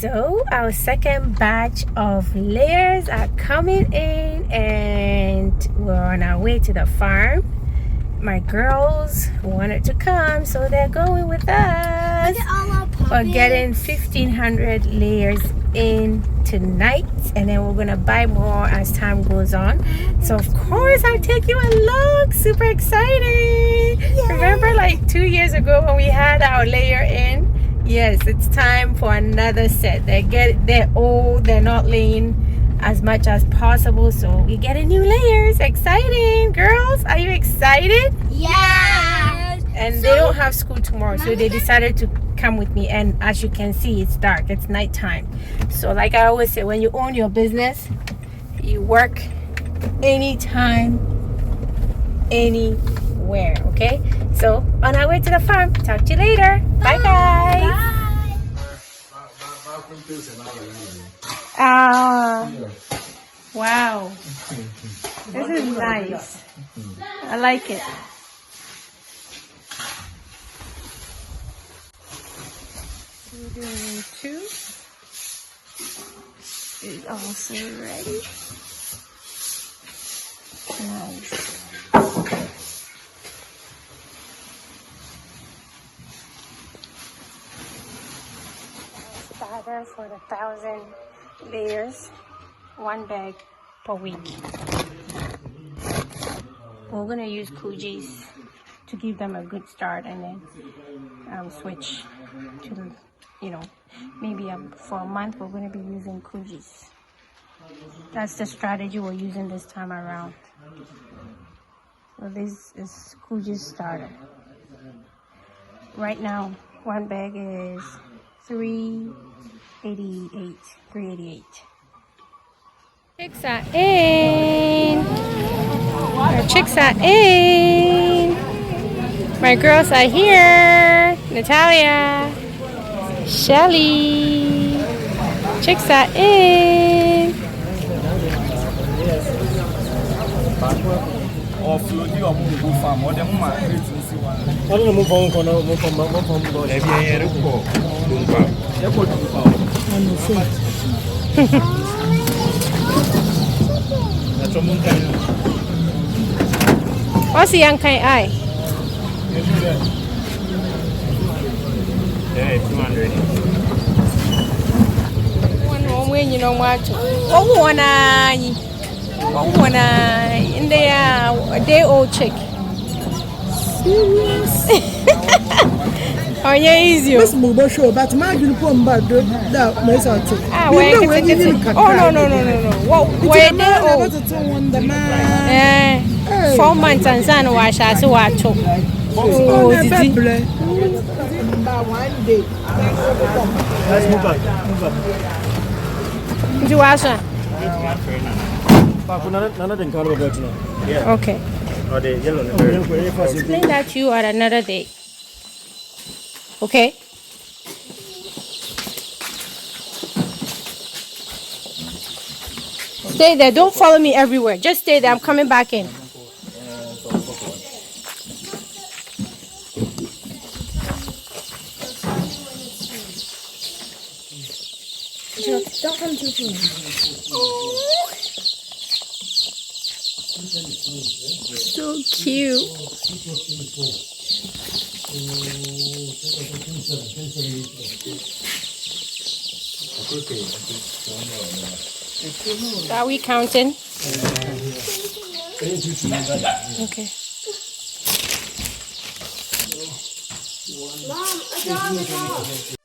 So our second batch of layers are coming in and we're on our way to the farm. My girls wanted to come, so they're going with us. We're getting 1,500 layers in tonight, and then we're gonna buy more as time goes on. So of course I'll take you along. Super excited. Yay. Remember like 2 years ago when we had our layer in? Yes, it's time for another set. They're old, they're not laying as much as possible, so we get a new layers. Exciting. Girls, are you excited? Yes. And so, they don't have school tomorrow, so they decided to come with me. And as you can see, it's dark, it's nighttime. So like I always say, when you own your business, you work anytime, anywhere. Okay, so on our way to the farm. Talk to you later. Bye guys. Bye. Wow, this is nice. I like it. We're doing 2 is also ready. Nice. Starter for the 1,000 layers, 1 bag per week. We're gonna use Coogis to give them a good start, and then switch to the, maybe for a month we're gonna be using Coogis. That's the strategy we're using this time around. So this is Coogis starter. Right now, 1 bag is $388. Chicks are in. Our chicks are in. My girls are here. Natalia, Shelly. Chicks are in. What's the young kind eye? Yeah, 200. One when you know what? Oh, one eye. Oh, one eye. And they are a day old chick. Serious? Oh, yeah, easy. This mobile show, but my uniform bad. That makes out. Ah, wait, oh, no. What? Wait, oh, 4 months and son wash as what took. Oh, one day. Let's move back. Do you wash her? Yeah. Okay. Or the yellow. Explain that to you at another day. Okay? Stay there. Don't follow me everywhere. Just stay there. I'm coming back in. Don't come too close. So cute. Are we counting? Okay. Mom, I got it.